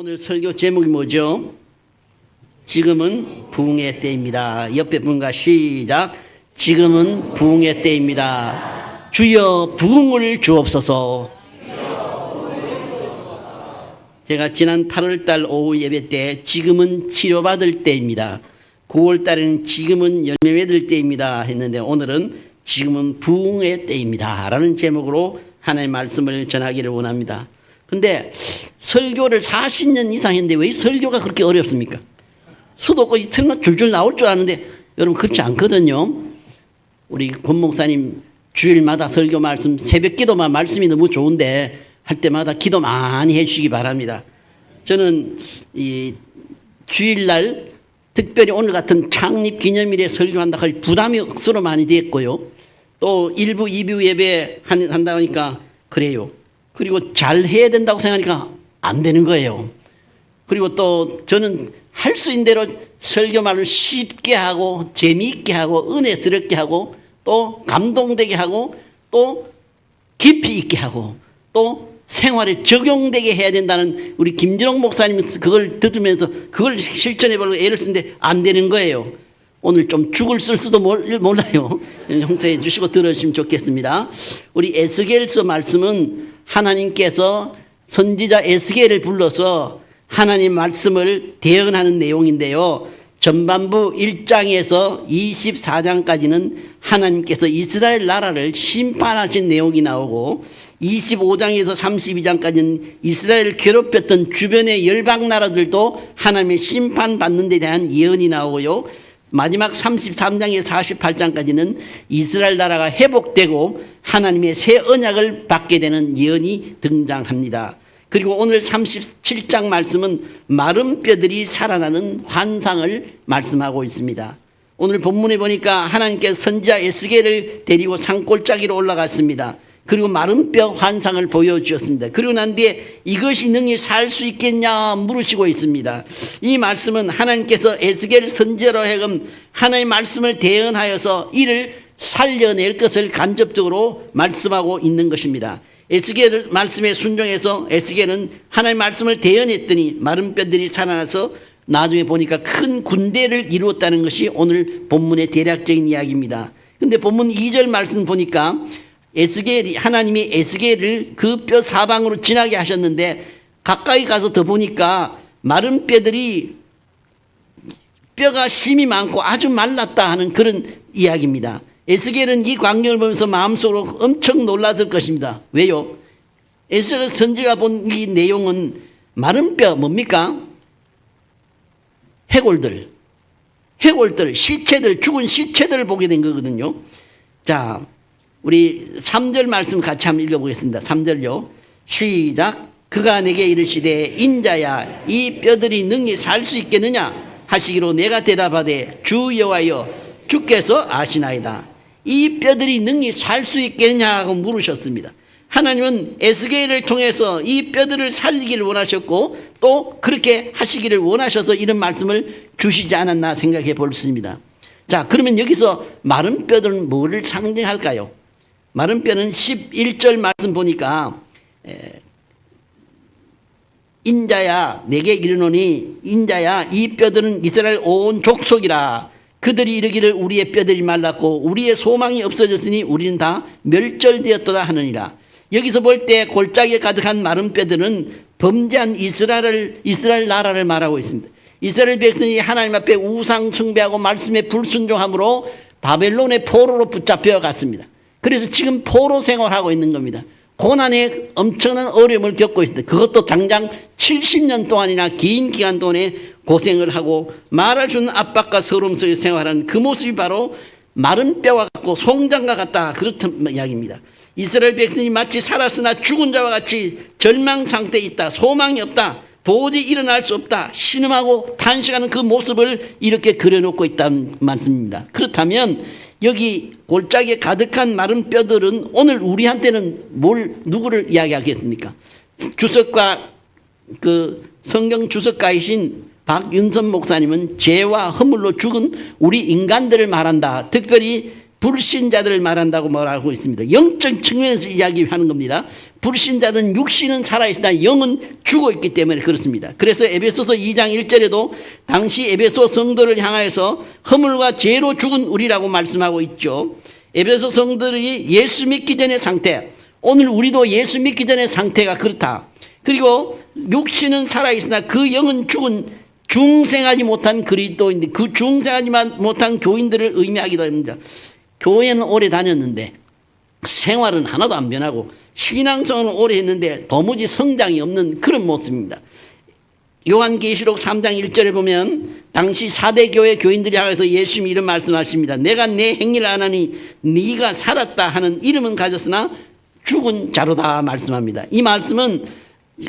오늘 설교 제목이 뭐죠? 지금은 부흥의 때입니다. 옆에 분과 시작. 지금은 부흥의 때입니다. 주여 부흥을 주옵소서. 제가 지난 8월달 오후 예배 때 지금은 치료받을 때입니다. 9월달에는 지금은 열매 맺을 때입니다 했는데 오늘은 지금은 부흥의 때입니다 라는 제목으로 하나님의 말씀을 전하기를 원합니다. 근데 설교를 40년 이상 했는데 왜 설교가 그렇게 어렵습니까? 수도꼭지 틀면 줄줄 나올 줄 아는데 여러분 그렇지 않거든요. 우리 권 목사님 주일마다 설교 말씀, 새벽 기도만 말씀이 너무 좋은데 할 때마다 기도 많이 해주시기 바랍니다. 저는 이 주일날 특별히 오늘 같은 창립 기념일에 설교한다 할 부담이 억수로 많이 됐고요. 또 1부, 2부 예배 한다 보니까 그래요. 그리고 잘 해야 된다고 생각하니까 안 되는 거예요. 그리고 또 저는 할 수 있는 대로 설교 말을 쉽게 하고 재미있게 하고 은혜스럽게 하고 또 감동되게 하고 또 깊이 있게 하고 또 생활에 적용되게 해야 된다는 우리 김진홍 목사님은 그걸 들으면서 그걸 실천해보려고 애를 쓰는데 안 되는 거예요. 오늘 좀 죽을 쓸 수도 몰라요. 형제해 주시고 들어주시면 좋겠습니다. 우리 에스겔서 말씀은 하나님께서 선지자 에스겔을 불러서 하나님 말씀을 대언하는 내용인데요. 전반부 1장에서 24장까지는 하나님께서 이스라엘 나라를 심판하신 내용이 나오고 25장에서 32장까지는 이스라엘을 괴롭혔던 주변의 열방 나라들도 하나님의 심판받는 데 대한 예언이 나오고요. 마지막 33장에서 48장까지는 이스라엘 나라가 회복되고 하나님의 새 언약을 받게 되는 예언이 등장합니다. 그리고 오늘 37장 말씀은 마른 뼈들이 살아나는 환상을 말씀하고 있습니다. 오늘 본문에 보니까 하나님께서 선지자 에스겔을 데리고 산골짜기로 올라갔습니다. 그리고 마른 뼈 환상을 보여주셨습니다. 그리고 난 뒤에 이것이 능히 살 수 있겠냐 물으시고 있습니다. 이 말씀은 하나님께서 에스겔 선지자로 하여금 하나님의 말씀을 대언하여서 이를 살려낼 것을 간접적으로 말씀하고 있는 것입니다. 에스겔 말씀에 순종해서 에스겔은 하나님의 말씀을 대언했더니 마른 뼈들이 살아나서 나중에 보니까 큰 군대를 이루었다는 것이 오늘 본문의 대략적인 이야기입니다. 근데 본문 2절 말씀 보니까 하나님이 에스겔을 그 뼈 사방으로 지나게 하셨는데 가까이 가서 더 보니까 마른 뼈들이 뼈가 심이 많고 아주 말랐다 하는 그런 이야기입니다. 에스겔은 이 광경을 보면서 마음속으로 엄청 놀랐을 것입니다. 왜요? 에스겔 선지가 본 이 내용은 마른 뼈 뭡니까? 해골들, 시체들, 죽은 시체들을 보게 된 거거든요. 자, 우리 3절 말씀 같이 한번 읽어보겠습니다. 3절요. 시작. 그가 내게 이르시되 인자야 이 뼈들이 능히 살 수 있겠느냐 하시기로 내가 대답하되 주 여호와여 주께서 아시나이다. 이 뼈들이 능히 살 수 있겠느냐 하고 물으셨습니다. 하나님은 에스겔을 통해서 이 뼈들을 살리기를 원하셨고 또 그렇게 하시기를 원하셔서 이런 말씀을 주시지 않았나 생각해 볼 수 있습니다. 자, 그러면 여기서 마른 뼈들은 뭐를 상징할까요? 마른 뼈는 11절 말씀 보니까 인자야 내게 이르노니 인자야 이 뼈들은 이스라엘 온 족속이라. 그들이 이르기를 우리의 뼈들이 말랐고 우리의 소망이 없어졌으니 우리는 다 멸절되었도다 하느니라. 여기서 볼 때 골짜기에 가득한 마른 뼈들은 범죄한 이스라엘 나라를 말하고 있습니다. 이스라엘 백성이 하나님 앞에 우상 숭배하고 말씀에 불순종함으로 바벨론의 포로로 붙잡혀 갔습니다. 그래서 지금 포로 생활하고 있는 겁니다. 고난에 엄청난 어려움을 겪고 있습니다. 그것도 당장 70년 동안이나 긴 기간 동안에 고생을 하고 말할 수 없는 압박과 서러움 속에 생활하는 그 모습이 바로 마른 뼈와 같고 송장과 같다 그렇단 이야기입니다. 이스라엘 백성이 마치 살았으나 죽은 자와 같이 절망 상태에 있다. 소망이 없다. 도저히 일어날 수 없다. 신음하고 탄식하는 그 모습을 이렇게 그려놓고 있다는 말씀입니다. 그렇다면 여기 골짜기에 가득한 마른 뼈들은 오늘 우리한테는 누구를 이야기하겠습니까? 주석가 성경 주석가이신 박윤선 목사님은 죄와 허물로 죽은 우리 인간들을 말한다. 특별히 불신자들을 말한다고 말하고 있습니다. 영적 측면에서 이야기하는 겁니다. 불신자는 육신은 살아있으나 영은 죽어있기 때문에 그렇습니다. 그래서 에베소서 2장 1절에도 당시 에베소 성도를 향하여서 허물과 죄로 죽은 우리라고 말씀하고 있죠. 에베소 성도들이 예수 믿기 전의 상태, 오늘 우리도 예수 믿기 전의 상태가 그렇다. 그리고 육신은 살아있으나 그 영은 죽은 중생하지 못한 그리스도인들, 그 중생하지 못한 교인들을 의미하기도 합니다. 교회는 오래 다녔는데 생활은 하나도 안 변하고 신앙성은 오래 했는데 도무지 성장이 없는 그런 모습입니다. 요한계시록 3장 1절에 보면 당시 4대 교회 교인들이 향해서 예수님이 이런 말씀하십니다. 내가 내 행위를 안 하니 네가 살았다 하는 이름은 가졌으나 죽은 자로다 말씀합니다. 이 말씀은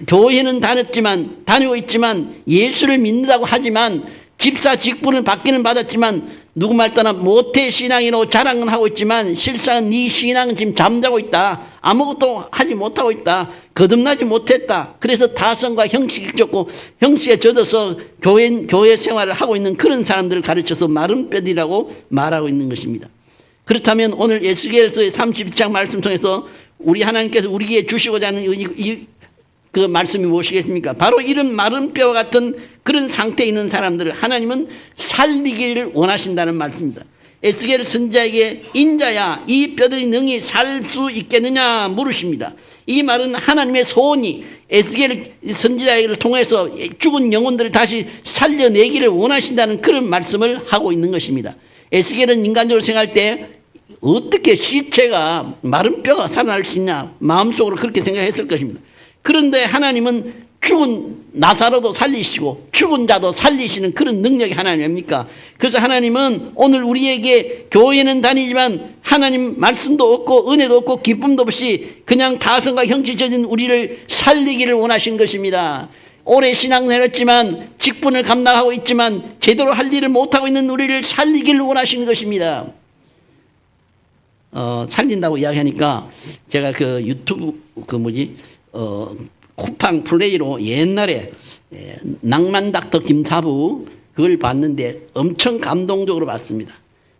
교회는 다니고 있지만 예수를 믿는다고 하지만 집사 직분을 받기는 받았지만 누구 말 떠나 모태 신앙이라고 자랑은 하고 있지만 실상은 네 신앙은 지금 잠자고 있다. 아무것도 하지 못하고 있다. 거듭나지 못했다. 그래서 다성과 형식이 졌고 형식에 젖어서 교회 생활을 하고 있는 그런 사람들을 가르쳐서 마른 뼈들이라고 말하고 있는 것입니다. 그렇다면 오늘 에스겔서의 32장 말씀 통해서 우리 하나님께서 우리에게 주시고자 하는 그 말씀이 무엇이겠습니까? 바로 이런 마른 뼈와 같은 그런 상태에 있는 사람들을 하나님은 살리기를 원하신다는 말씀입니다. 에스겔 선지자에게 인자야 이 뼈들이 능히 살 수 있겠느냐 물으십니다. 이 말은 하나님의 소원이 에스겔 선지자를 통해서 죽은 영혼들을 다시 살려내기를 원하신다는 그런 말씀을 하고 있는 것입니다. 에스겔은 인간적으로 생각할 때 어떻게 시체가 마른 뼈가 살아날 수 있냐 마음속으로 그렇게 생각했을 것입니다. 그런데 하나님은 죽은 나사로도 살리시고 죽은 자도 살리시는 그런 능력이 하나님입니까? 그래서 하나님은 오늘 우리에게 교회는 다니지만 하나님 말씀도 없고 은혜도 없고 기쁨도 없이 그냥 다성과 형식 젖은 우리를 살리기를 원하신 것입니다. 오래 신앙을 했지만 직분을 감당하고 있지만 제대로 할 일을 못하고 있는 우리를 살리기를 원하시는 것입니다. 살린다고 이야기하니까 제가 그 유튜브 쿠팡 플레이로 옛날에 낭만 닥터 김사부 그걸 봤는데 엄청 감동적으로 봤습니다.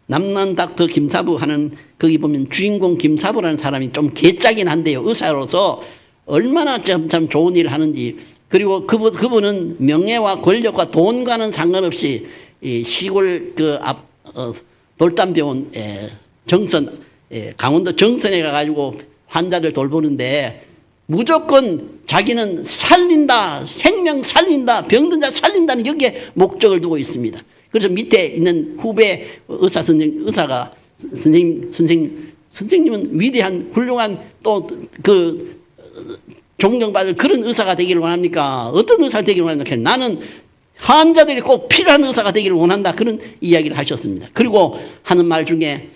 낭만 닥터 김사부 하는 거기 보면 주인공 김사부라는 사람이 좀 개짜긴 한데요. 의사로서 얼마나 참 좋은 일을 하는지 그리고 그분은 명예와 권력과 돈과는 상관없이 이 시골 돌담병원 강원도 정선에 가가지고 환자들 돌보는데 무조건 자기는 살린다, 생명 살린다, 병든 자 살린다는 여기에 목적을 두고 있습니다. 그래서 밑에 있는 후배 의사가 선생님은 위대한 훌륭한 또 존경받을 그런 의사가 되기를 원합니까? 어떤 의사가 되기를 원합니까? 나는 환자들이 꼭 필요한 의사가 되기를 원한다. 그런 이야기를 하셨습니다. 그리고 하는 말 중에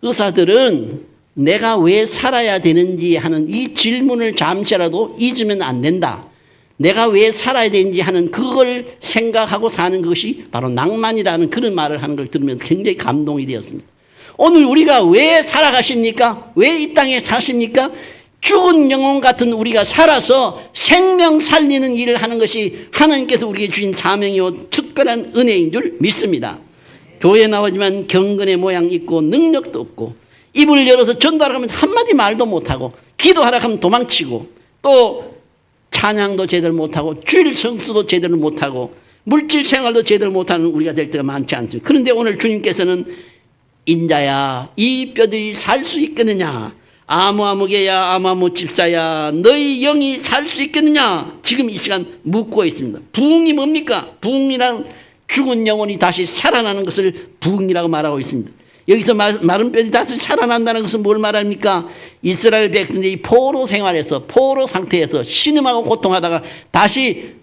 의사들은 내가 왜 살아야 되는지 하는 이 질문을 잠시라도 잊으면 안 된다. 내가 왜 살아야 되는지 하는 그걸 생각하고 사는 것이 바로 낭만이라는 그런 말을 하는 걸 들으면서 굉장히 감동이 되었습니다. 오늘 우리가 왜 살아가십니까? 왜 이 땅에 사십니까? 죽은 영혼 같은 우리가 살아서 생명 살리는 일을 하는 것이 하나님께서 우리에게 주신 사명이요 특별한 은혜인 줄 믿습니다. 교회에 나오지만 경건의 모양 있고 능력도 없고 입을 열어서 전도하라 하면 한마디 말도 못하고 기도하라 하면 도망치고 또 찬양도 제대로 못하고 주일 성수도 제대로 못하고 물질 생활도 제대로 못하는 우리가 될 때가 많지 않습니다. 그런데 오늘 주님께서는 인자야 이 뼈들이 살 수 있겠느냐 아무아무개야 아무아무 집사야 너희 영이 살 수 있겠느냐 지금 이 시간 묻고 있습니다. 부흥이 뭡니까? 부흥이란 죽은 영혼이 다시 살아나는 것을 부흥이라고 말하고 있습니다. 여기서 마른 뼈들이 다시 살아난다는 것은 뭘 말합니까? 이스라엘 백성들이 포로 생활에서 포로 상태에서 신음하고 고통하다가 다시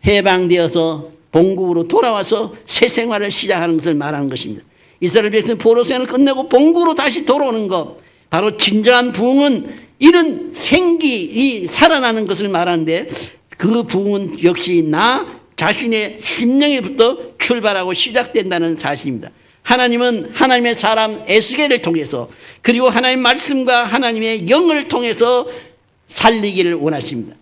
해방되어서 본국으로 돌아와서 새 생활을 시작하는 것을 말하는 것입니다. 이스라엘 백성은 포로 생활을 끝내고 본국으로 다시 돌아오는 것 바로 진정한 부흥은 이런 생기 살아나는 것을 말하는데 그 부흥은 역시 나 자신의 심령에부터 출발하고 시작된다는 사실입니다. 하나님은 하나님의 사람 에스겔을 통해서 그리고 하나님의 말씀과 하나님의 영을 통해서 살리기를 원하십니다.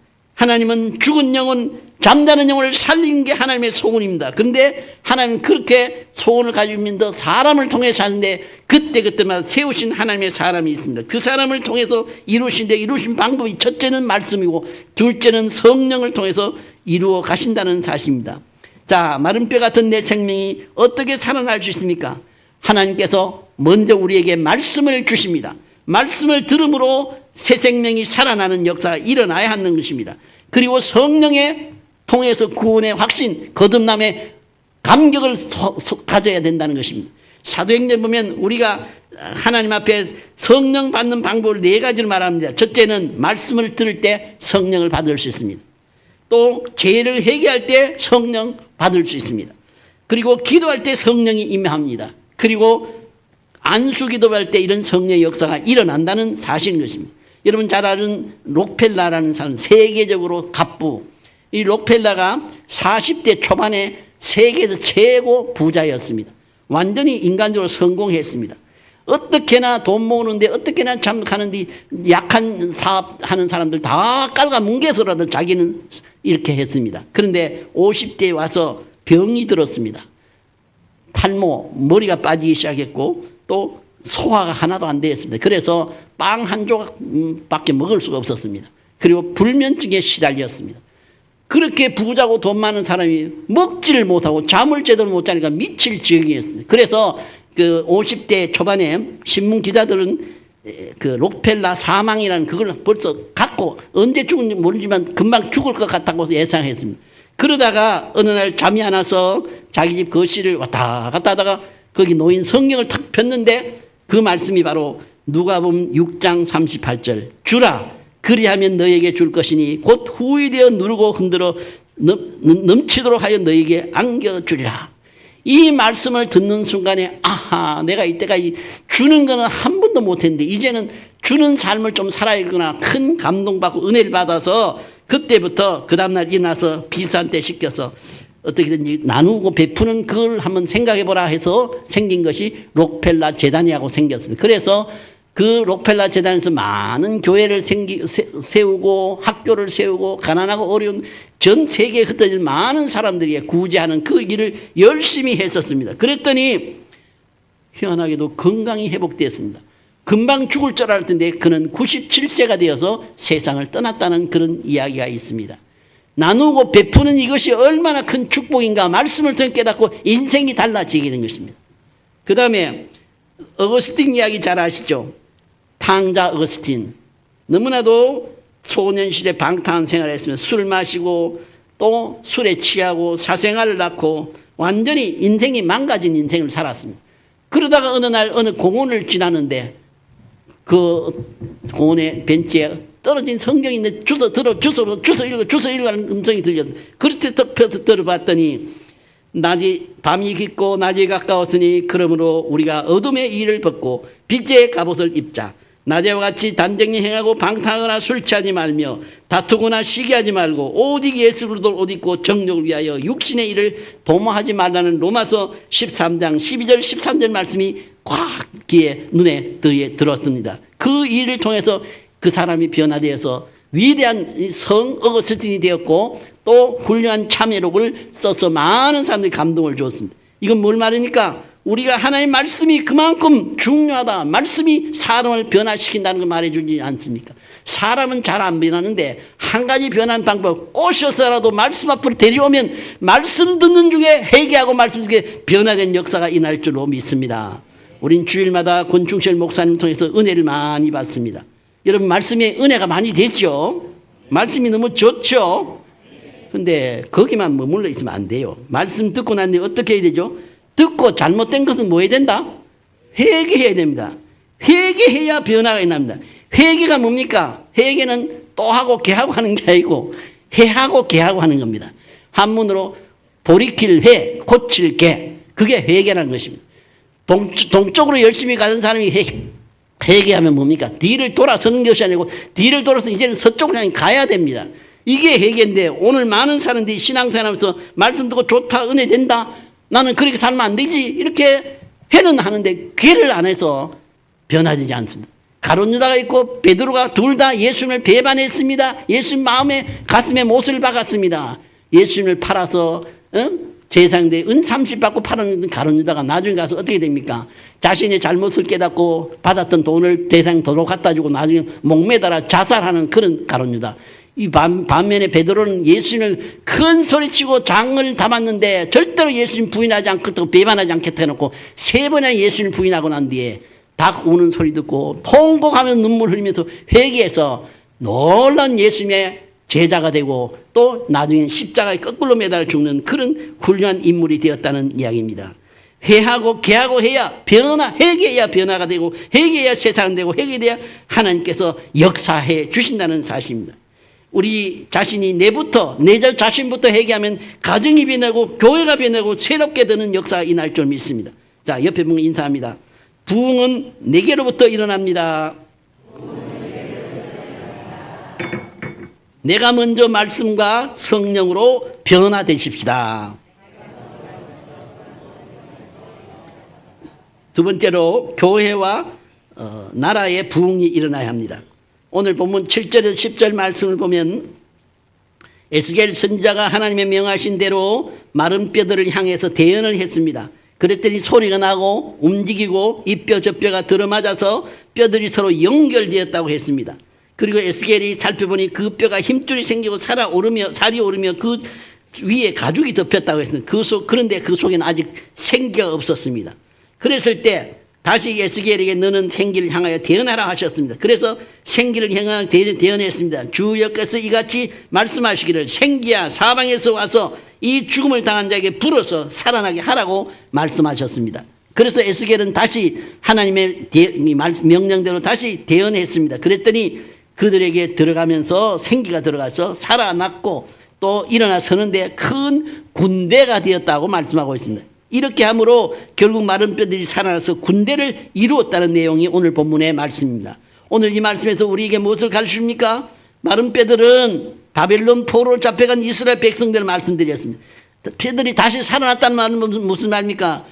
하나님은 죽은 영혼, 잠자는 영혼을 살리는 게 하나님의 소원입니다. 그런데 하나님은 그렇게 소원을 가지고 있는 사람을 통해 사는데 그때마다 세우신 하나님의 사람이 있습니다. 그 사람을 통해서 이루신 방법이 첫째는 말씀이고 둘째는 성령을 통해서 이루어 가신다는 사실입니다. 자, 마른 뼈 같은 내 생명이 어떻게 살아날 수 있습니까? 하나님께서 먼저 우리에게 말씀을 주십니다. 말씀을 들음으로 새 생명이 살아나는 역사가 일어나야 하는 것입니다. 그리고 성령의 통해서 구원의 확신, 거듭남의 감격을 가져야 된다는 것입니다. 사도행전 보면 우리가 하나님 앞에 성령 받는 방법을 4가지를 말합니다. 첫째는 말씀을 들을 때 성령을 받을 수 있습니다. 또 죄를 회개할 때 성령 받을 수 있습니다. 그리고 기도할 때 성령이 임합니다. 그리고 안수기도할 때 이런 성령의 역사가 일어난다는 사실인 것입니다. 여러분 잘 아는 록펠라라는 사람, 세계적으로 갑부. 이 록펠라가 40대 초반에 세계에서 최고 부자였습니다. 완전히 인간적으로 성공했습니다. 어떻게나 돈 모으는데 어떻게나 참 가는데 약한 사업하는 사람들 다 깔아 뭉개서라도 자기는 이렇게 했습니다. 그런데 50대에 와서 병이 들었습니다. 탈모, 머리가 빠지기 시작했고 또 소화가 하나도 안 되었습니다. 그래서 빵 한 조각밖에 먹을 수가 없었습니다. 그리고 불면증에 시달렸습니다. 그렇게 부자고 돈 많은 사람이 먹지를 못하고 잠을 제대로 못 자니까 미칠 지경이었습니다. 그래서 그 50대 초반에 신문 기자들은 그 록펠라 사망이라는 그걸 벌써 갖고 언제 죽은지 모르지만 금방 죽을 것 같다고 예상했습니다. 그러다가 어느 날 잠이 안 와서 자기 집 거실을 왔다 갔다 하다가 거기 놓인 성경을 탁 폈는데 그 말씀이 바로 누가복음 6장 38절 주라 그리하면 너에게 줄 것이니 곧 후이되어 누르고 흔들어 넘치도록 하여 너에게 안겨주리라. 이 말씀을 듣는 순간에 아하 내가 이때까지 주는 거는 한 번도 못했는데 이제는 주는 삶을 좀 살아야겠구나 큰 감동받고 은혜를 받아서 그때부터 그 다음날 일어나서 비싼 때 시켜서 어떻게든지 나누고 베푸는 그걸 한번 생각해보라 해서 생긴 것이 록펠라 재단이라고 생겼습니다. 그래서 그 록펠라 재단에서 많은 교회를 세우고 학교를 세우고 가난하고 어려운 전 세계에 흩어진 많은 사람들이 구제하는 그 일을 열심히 했었습니다. 그랬더니 희한하게도 건강이 회복되었습니다. 금방 죽을 줄 알았는데 그는 97세가 되어서 세상을 떠났다는 그런 이야기가 있습니다. 나누고 베푸는 이것이 얼마나 큰 축복인가 말씀을 통해 깨닫고 인생이 달라지게 된 것입니다. 그 다음에 어거스틴 이야기 잘 아시죠? 탕자 어거스틴. 너무나도 소년시대 방탕한 생활을 했으면 술 마시고 또 술에 취하고 사생활을 낳고 완전히 인생이 망가진 인생을 살았습니다. 그러다가 어느 날 어느 공원을 지나는데 그 공원의 벤치에 떨어진 성경이 있는데 주워 읽으라는 음성이 들렸어요. 그렇게 덮여서 들어봤더니 밤이 깊고 낮이 가까웠으니 그러므로 우리가 어둠의 일을 벗고 빛의 갑옷을 입자. 낮에와 같이 단정히 행하고 방탕하거나 술 취하지 말며 다투거나 시기하지 말고 오직 예수를 옷 입고 정욕을 위하여 육신의 일을 도모하지 말라는 로마서 13장 12절 13절 말씀이 꽉 귀에 눈에 들었습니다. 그 일을 통해서 그 사람이 변화되어서 위대한 성 어거스틴이 되었고 또 훌륭한 참회록을 써서 많은 사람들이 감동을 주었습니다. 이건 뭘 말입니까? 우리가 하나님의 말씀이 그만큼 중요하다. 말씀이 사람을 변화시킨다는 걸 말해주지 않습니까? 사람은 잘 안 변하는데 한 가지 변하는 방법 꼬셔서라도 말씀 앞으로 데려오면 말씀 듣는 중에 회개하고 말씀 중에 변화된 역사가 일어날 줄로 믿습니다. 우린 주일마다 권충실 목사님 통해서 은혜를 많이 받습니다. 여러분 말씀에 은혜가 많이 됐죠? 말씀이 너무 좋죠? 근데 거기만 머물러 있으면 안 돼요. 말씀 듣고 난 뒤에 어떻게 해야 되죠? 듣고 잘못된 것은 뭐 해야 된다? 회개해야 됩니다. 회개해야 변화가 일어납니다. 회개가 뭡니까? 회개는 또 하고 개하고 하는 게 아니고 해하고 개하고 하는 겁니다. 한문으로 돌이킬 회, 고칠 개. 그게 회개라는 것입니다. 동쪽으로 열심히 가는 사람이 회개하면 뭡니까? 뒤를 돌아서는 것이 아니고 뒤를 돌아서 이제는 서쪽으로 향해 가야 됩니다. 이게 회개인데 오늘 많은 사람들이 신앙생활하면서 말씀 듣고 좋다, 은혜 된다. 나는 그렇게 살면 안 되지. 이렇게 해는 하는데 괴를 안 해서 변화되지 않습니다. 가룟 유다가 있고 베드로가 둘 다 예수님을 배반했습니다. 예수님 마음에 가슴에 못을 박았습니다. 예수님을 팔아서 제사장대 은 30 받고 팔았는 가룟 유다가 나중에 가서 어떻게 됩니까? 자신의 잘못을 깨닫고 받았던 돈을 대상 도로 갖다 주고 나중에 목매달아 자살하는 그런 가룟 유다. 이 반면에 베드로는 예수님을 큰 소리치고 장을 담았는데 절대로 예수님 부인하지 않겠다고 배반하지 않겠다 해놓고 3번이나 예수님 부인하고 난 뒤에 닭 우는 소리 듣고 통곡하면서 눈물 흘리면서 회개해서 놀라운 예수님의 제자가 되고 또 나중에 십자가에 거꾸로 매달려 죽는 그런 훌륭한 인물이 되었다는 이야기입니다. 회하고 개하고 해야 회개해야 변화가 되고 회개해야 세상은 되고 회개돼야 하나님께서 역사해 주신다는 사실입니다. 우리 자신이 내 자신부터 회개하면 가정이 변하고 교회가 변하고 새롭게 되는 역사가 일어날 줄 믿습니다. 자, 옆에 분과 인사합니다. 부흥은 내게로부터 일어납니다. 내가 먼저 말씀과 성령으로 변화되십시다. 두 번째로 교회와 나라의 부흥이 일어나야 합니다. 오늘 본문 7절에서 10절 말씀을 보면 에스겔 선지자가 하나님의 명하신 대로 마른 뼈들을 향해서 대언을 했습니다. 그랬더니 소리가 나고 움직이고 이 뼈 저 뼈가 들어맞아서 뼈들이 서로 연결되었다고 했습니다. 그리고 에스겔이 살펴보니 그 뼈가 힘줄이 생기고 살이 오르며 그 위에 가죽이 덮였다고 했습니다. 그런데 그 속에는 아직 생기가 없었습니다. 그랬을 때 다시 에스겔에게 너는 생기를 향하여 대언하라 하셨습니다. 그래서 생기를 향하여 대언했습니다. 주 여호와께서 이같이 말씀하시기를 생기야 사방에서 와서 이 죽음을 당한 자에게 불어서 살아나게 하라고 말씀하셨습니다. 그래서 에스겔은 다시 하나님의 명령대로 다시 대언했습니다. 그랬더니 그들에게 들어가면서 생기가 들어가서 살아났고 또 일어나 서는데 큰 군대가 되었다고 말씀하고 있습니다. 이렇게 함으로 결국 마른 뼈들이 살아나서 군대를 이루었다는 내용이 오늘 본문의 말씀입니다. 오늘 이 말씀에서 우리에게 무엇을 가르쳐줍니까? 마른 뼈들은 바벨론 포로로 잡혀간 이스라엘 백성들을 말씀드렸습니다. 뼈들이 다시 살아났다는 말은 무슨 말입니까?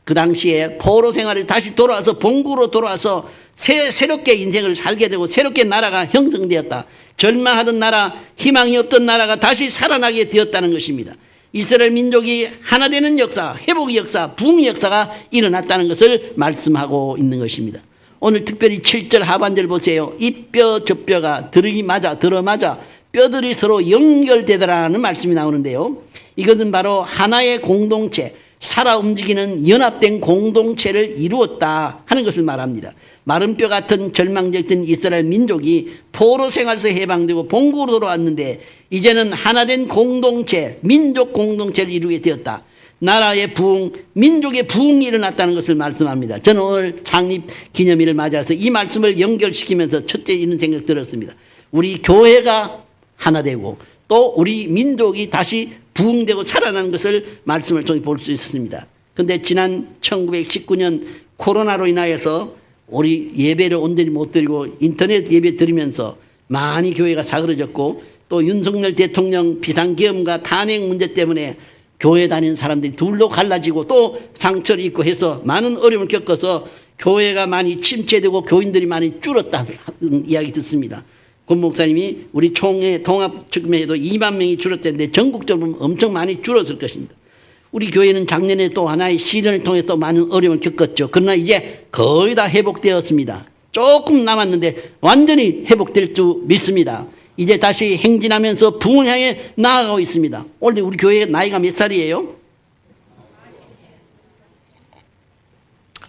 그 당시에 포로 생활을 다시 돌아와서 본국으로 돌아와서 새롭게 인생을 살게 되고 새롭게 나라가 형성되었다. 절망하던 나라, 희망이 없던 나라가 다시 살아나게 되었다는 것입니다. 이스라엘 민족이 하나 되는 역사, 회복의 역사, 부흥의 역사가 일어났다는 것을 말씀하고 있는 것입니다. 오늘 특별히 7절 하반절 보세요. 이 뼈 저 뼈가 들어맞아 뼈들이 서로 연결되더라는 말씀이 나오는데요. 이것은 바로 하나의 공동체, 살아 움직이는 연합된 공동체를 이루었다 하는 것을 말합니다. 마른 뼈 같은 절망적인 이스라엘 민족이 포로 생활에서 해방되고 본국으로 돌아왔는데 이제는 하나된 공동체, 민족 공동체를 이루게 되었다. 나라의 부흥, 민족의 부흥이 일어났다는 것을 말씀합니다. 저는 오늘 창립 기념일을 맞아서 이 말씀을 연결시키면서 첫째 이런 생각 들었습니다. 우리 교회가 하나 되고 또 우리 민족이 다시 부흥되고 살아나는 것을 말씀을 통해 볼 수 있습니다. 그런데 지난 1919년 코로나로 인하여서 우리 예배를 온전히 못 드리고 인터넷 예배 드리면서 많이 교회가 사그러졌고 또 윤석열 대통령 비상계엄과 탄핵 문제 때문에 교회 다니는 사람들이 둘로 갈라지고 또 상처를 입고 해서 많은 어려움을 겪어서 교회가 많이 침체되고 교인들이 많이 줄었다는 이야기 듣습니다. 권 목사님이 우리 총회 통합 측면에도 2만 명이 줄었다는데 전국적으로 엄청 많이 줄었을 것입니다. 우리 교회는 작년에 또 하나의 시련을 통해 또 많은 어려움을 겪었죠. 그러나 이제 거의 다 회복되었습니다. 조금 남았는데 완전히 회복될 줄 믿습니다. 이제 다시 행진하면서 부흥을 향해 나아가고 있습니다. 오늘 우리 교회 나이가 몇 살이에요?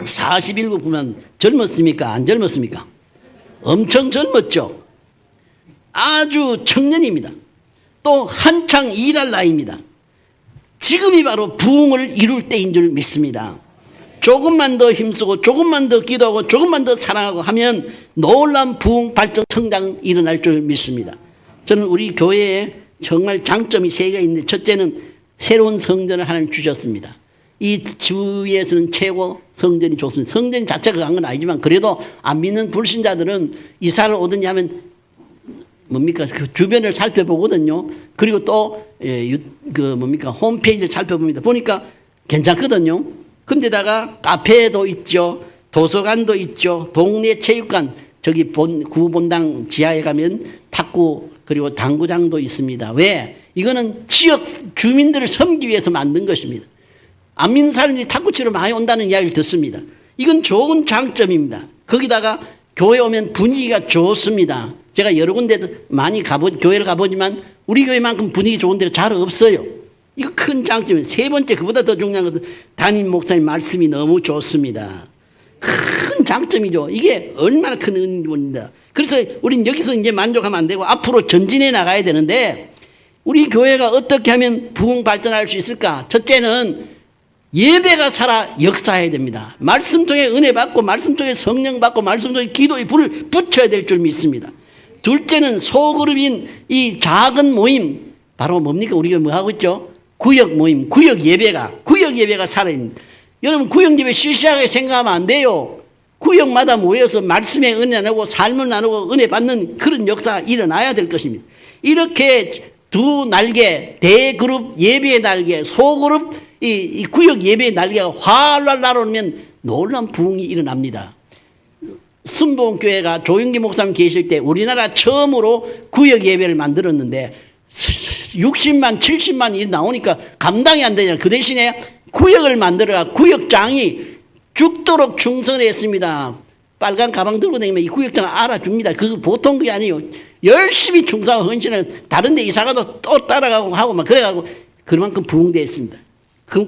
47 보면 젊었습니까? 안 젊었습니까? 엄청 젊었죠. 아주 청년입니다. 또 한창 일할 나이입니다. 지금이 바로 부흥을 이룰 때인 줄 믿습니다. 조금만 더 힘쓰고 조금만 더 기도하고 조금만 더 사랑하고 하면 놀라운 부흥, 발전, 성장 일어날 줄 믿습니다. 저는 우리 교회에 정말 장점이 3개가 있는데 첫째는 새로운 성전을 하나님 주셨습니다. 이 주위에서는 최고 성전이 좋습니다. 성전 자체가 한 건 아니지만 그래도 안 믿는 불신자들은 이사를 오든지 하면 뭡니까? 그 주변을 살펴보거든요. 그리고 또, 홈페이지를 살펴봅니다. 보니까 괜찮거든요. 근데다가 카페도 있죠. 도서관도 있죠. 동네 체육관, 저기 구본당 지하에 가면 탁구 그리고 당구장도 있습니다. 왜? 이거는 지역 주민들을 섬기기 위해서 만든 것입니다. 안 믿는 사람들이 탁구 치러 많이 온다는 이야기를 듣습니다. 이건 좋은 장점입니다. 거기다가 교회 오면 분위기가 좋습니다. 제가 여러 군데 많이 교회를 가보지만 우리 교회만큼 분위기 좋은 데가 잘 없어요. 이거 큰 장점이에요. 세 번째, 그보다 더 중요한 것은 담임 목사님 말씀이 너무 좋습니다. 큰 장점이죠. 이게 얼마나 큰 은혜입니다. 그래서 우린 여기서 이제 만족하면 안 되고 앞으로 전진해 나가야 되는데 우리 교회가 어떻게 하면 부흥 발전할 수 있을까? 첫째는 예배가 살아 역사해야 됩니다. 말씀 통해 은혜 받고 말씀 통해 성령 받고 말씀 통해 기도의 불을 붙여야 될 줄 믿습니다. 둘째는 소그룹인 이 작은 모임, 바로 뭡니까? 우리가 뭐 하고 있죠? 구역 모임, 구역 예배가 살아있는. 여러분 구역 예배 시시하게 생각하면 안 돼요. 구역마다 모여서 말씀의 은혜 나누고 삶을 나누고 은혜 받는 그런 역사가 일어나야 될 것입니다. 이렇게 두 날개, 대그룹 예배의 날개, 소그룹 이 구역 예배의 날개가 활활 날아오면 놀라운 부흥이 일어납니다. 순복음교회가 조영기 목사님 계실 때 우리나라 처음으로 구역 예배를 만들었는데 60만 70만이 나오니까 감당이 안 되잖아요. 그 대신에 구역을 만들어가 구역장이 죽도록 충성을 했습니다. 빨간 가방 들고 다니면 이 구역장 알아줍니다. 그거 보통 게 아니에요. 열심히 충성하고 헌신을 다른 데 이사가도 또 따라가고 하고 막 그래가고 그만큼 부흥되었습니다.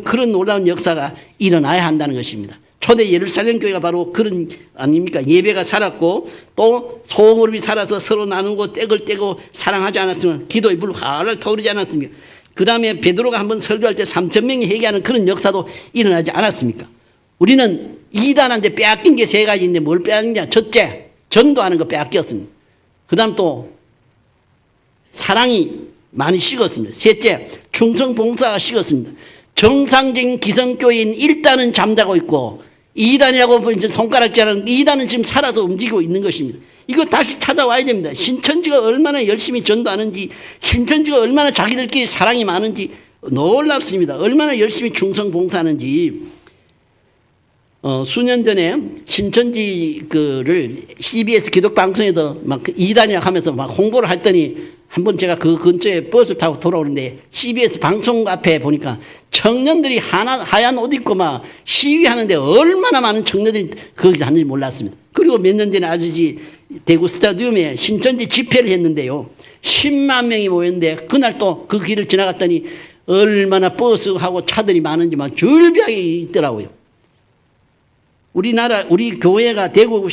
그런 놀라운 역사가 일어나야 한다는 것입니다. 초대 예루살렘 교회가 바로 그런 아닙니까? 예배가 살았고 또 소그룹이 살아서 서로 나누고 떼글 떼고 사랑하지 않았으면 기도의 불 활활 타오르지 않았습니까? 그 다음에 베드로가 한번 설교할 때 3,000명이 회개하는 그런 역사도 일어나지 않았습니까? 우리는 이단한테 빼앗긴 게 세 가지인데 뭘 빼앗긴냐? 첫째, 전도하는 거 빼앗겼습니다. 그 다음 또 사랑이 많이 식었습니다. 셋째, 충성봉사가 식었습니다. 정상적인 기성교인 1단은 잠자고 있고 2단이라고 손가락질하는 2단은 지금 살아서 움직이고 있는 것입니다. 이거 다시 찾아와야 됩니다. 신천지가 얼마나 열심히 전도하는지, 신천지가 얼마나 자기들끼리 사랑이 많은지 놀랍습니다. 얼마나 열심히 충성봉사하는지. 수년 전에 신천지를 CBS 기독방송에서 막 이단이라고 하면서 막 홍보를 했더니 한번 제가 그 근처에 버스를 타고 돌아오는데 CBS 방송 앞에 보니까 청년들이 하얀 옷 입고 막 시위하는데 얼마나 많은 청년들이 거기서 하는지 몰랐습니다. 그리고 몇 년 전에 아저씨 대구 스타디움에 신천지 집회를 했는데요. 10만 명이 모였는데 그날 또 그 길을 지나갔더니 얼마나 버스하고 차들이 많은지 막 줄비하게 있더라고요. 우리 교회가 대구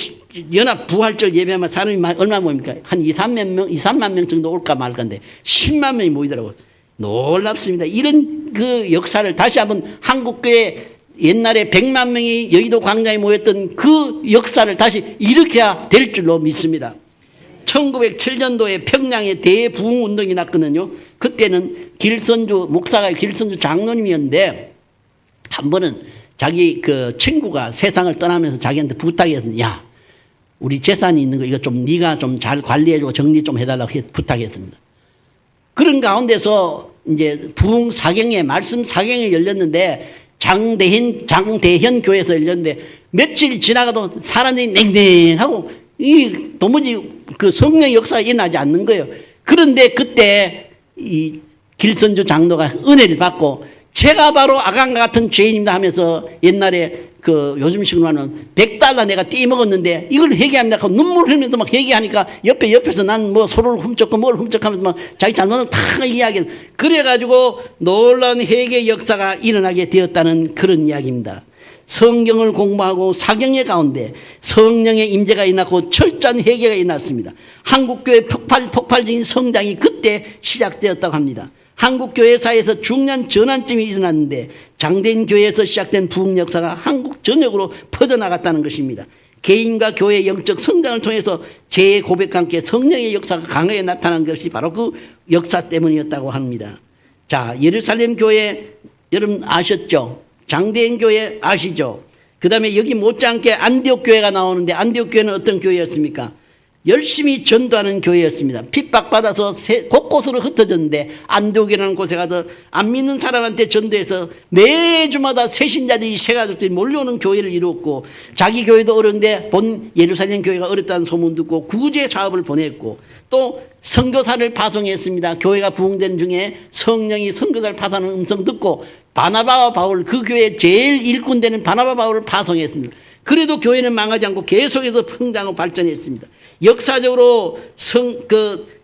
연합 부활절 예배하면 사람이 얼마나 모입니까? 한 2~3만 명 정도 올까 말 건데 10만 명이 모이더라고요. 놀랍습니다. 이런 그 역사를 다시 한번 한국교회 옛날에 100만 명이 여의도 광장에 모였던 그 역사를 다시 일으켜야 될 줄로 믿습니다. 1907년도에 평양에 대부흥운동이 났거든요. 그때는 목사가 길선주 장로님이었는데 한 번은 자기 그 친구가 세상을 떠나면서 자기한테 부탁했는데, 야, 우리 재산이 있는 거 이거 좀 네가 좀 잘 관리해주고 정리 좀 해달라고 부탁했습니다. 그런 가운데서 이제 부흥 사경회, 말씀 사경회 열렸는데 장대현 교회에서 열렸는데 며칠 지나가도 사람들이 냉랭하고 이 도무지 그 성령 역사가 일어나지 않는 거예요. 그런데 그때 이 길선주 장로가 은혜를 받고 제가 바로 아간과 같은 죄인입니다 하면서 옛날에 그 요즘식으로 하는 $100 내가 떼먹었는데 이걸 회개합니다 하고 눈물 흘리면서 막 회개하니까 옆에서 난 뭐 서로를 훔쳤고 뭘 훔쳐하면서 막 자기 잘못을 다 이야기해. 그래가지고 놀라운 회개 역사가 일어나게 되었다는 그런 이야기입니다. 성경을 공부하고 사경의 가운데 성령의 임재가 일어났고 철저한 회개가 일어났습니다. 한국교회 폭발적인 성장이 그때 시작되었다고 합니다. 한국교회사에서 중요한 전환점이 일어났는데 장대인 교회에서 시작된 부흥 역사가 한국 전역으로 퍼져나갔다는 것입니다. 개인과 교회의 영적 성장을 통해서 죄의 고백과 함께 성령의 역사가 강하게 나타난 것이 바로 그 역사 때문이었다고 합니다. 자, 예루살렘 교회 여러분 아셨죠? 장대인 교회 아시죠? 그 다음에 여기 못지않게 안디옥 교회가 나오는데 안디옥 교회는 어떤 교회였습니까? 열심히 전도하는 교회였습니다. 핍박받아서 곳곳으로 흩어졌는데 안독이라는 곳에 가서 안 믿는 사람한테 전도해서 매주마다 새신자들이 새가족들이 몰려오는 교회를 이루었고, 자기 교회도 어려운데 본 예루살렘 교회가 어렵다는 소문 듣고 구제 사업을 보냈고, 또 선교사를 파송했습니다. 교회가 부흥되는 중에 성령이 선교사를 파송하는 음성 듣고 바나바와 바울, 그 교회 제일 일꾼 되는 바나바 바울을 파송했습니다. 그래도 교회는 망하지 않고 계속해서 성장하고 발전했습니다. 역사적으로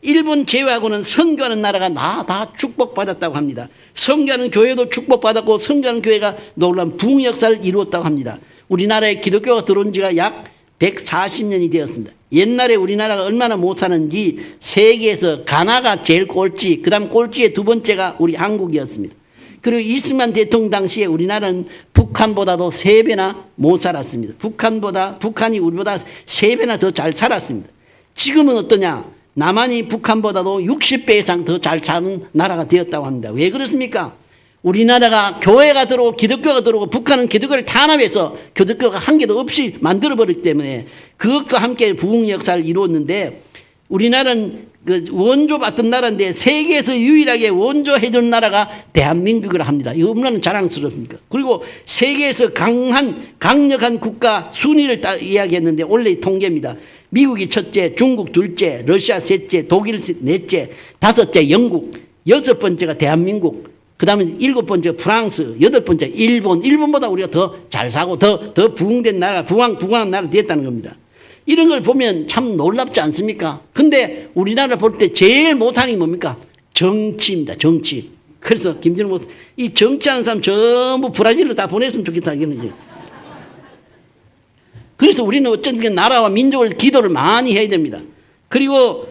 일본 제외하고는 선교하는 나라가 다 축복받았다고 합니다. 선교하는 교회도 축복받았고 선교하는 교회가 놀라운 부흥 역사를 이루었다고 합니다. 우리나라에 기독교가 들어온 지가 약 140년이 되었습니다. 옛날에 우리나라가 얼마나 못하는지 세계에서 가나가 제일 꼴찌, 그 다음 꼴찌의 두 번째가 우리 한국이었습니다. 그리고 이승만 대통령 당시에 우리나라는 북한보다도 3배나 못 살았습니다. 북한이 우리보다 3배나 더 잘 살았습니다. 지금은 어떠냐? 남한이 북한보다도 60배 이상 더 잘 사는 나라가 되었다고 합니다. 왜 그렇습니까? 우리나라가 교회가 들어오고 기독교가 들어오고 북한은 기독교를 탄압해서 기독교가 한 개도 없이 만들어버렸기 때문에 그것과 함께 부흥 역사를 이루었는데, 우리나라는 원조 받던 나라인데 세계에서 유일하게 원조해준 나라가 대한민국이라 합니다. 이거 얼마나 자랑스럽습니까? 그리고 세계에서 강력한 국가 순위를 이야기했는데 원래 통계입니다. 미국이 첫째, 중국 둘째, 러시아 셋째, 독일 넷째, 다섯째 영국, 여섯 번째가 대한민국, 그 다음에 7번째 프랑스, 8번째 일본보다 우리가 더 잘 사고 더 부흥된 나라, 부흥한 나라 되었다는 겁니다. 이런 걸 보면 참 놀랍지 않습니까? 근데 우리나라 볼 때 제일 못하는 게 뭡니까? 정치입니다. 정치. 그래서 김정은 목사, 이 정치하는 사람 전부 브라질로 다 보냈으면 좋겠다 이거는. 그래서 우리는 어쨌든 나라와 민족을 위해서 기도를 많이 해야 됩니다. 그리고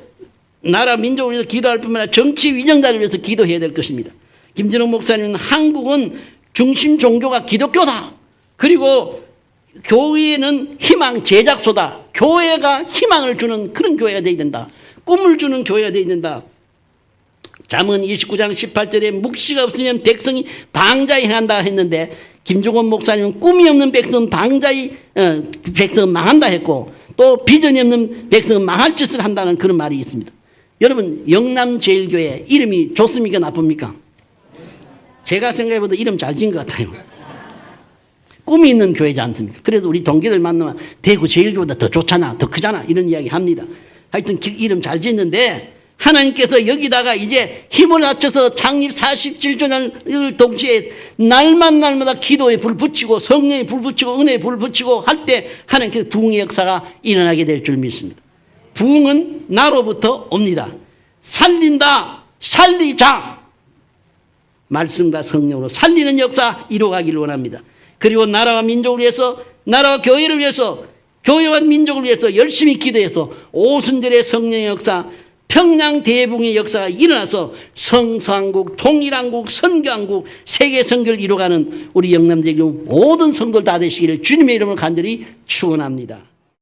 나라 민족을 위해서 기도할 뿐만 아니라 정치 위정자를 위해서 기도해야 될 것입니다. 김진욱 목사님은 한국은 중심 종교가 기독교다. 그리고 교회는 희망 제작소다. 교회가 희망을 주는 그런 교회가 되어야 된다. 꿈을 주는 교회가 되어야 된다. 잠언 29장 18절에 묵시가 없으면 백성이 방자히 행한다 했는데, 김종원 목사님은 꿈이 없는 백성은 백성은 망한다 했고, 또 비전이 없는 백성은 망할 짓을 한다는 그런 말이 있습니다. 여러분, 영남제일교회 이름이 좋습니까 나쁩니까? 제가 생각해봐도 이름 잘 지은 것 같아요. 꿈이 있는 교회지 않습니까? 그래도 우리 동기들 만나면 대구 제일교회보다 더 좋잖아, 더 크잖아, 이런 이야기 합니다. 하여튼 이름 잘 짓는데, 하나님께서 여기다가 이제 힘을 합쳐서 창립 47주년을 동시에 날마다 기도에 불 붙이고 성령에 불 붙이고 은혜에 불 붙이고 할 때 하나님께서 부흥의 역사가 일어나게 될 줄 믿습니다. 부흥은 나로부터 옵니다. 살린다, 살리자. 말씀과 성령으로 살리는 역사 이루어가기를 원합니다. 그리고 나라와 민족을 위해서, 나라와 교회를 위해서, 교회와 민족을 위해서 열심히 기도해서 오순절의 성령의 역사, 평양 대붕의 역사가 일어나서 성서한국, 통일한국, 선교한국, 세계 선교를 이루어가는 우리 영남대교 모든 성도들 다 되시기를 주님의 이름으로 간절히 축원합니다.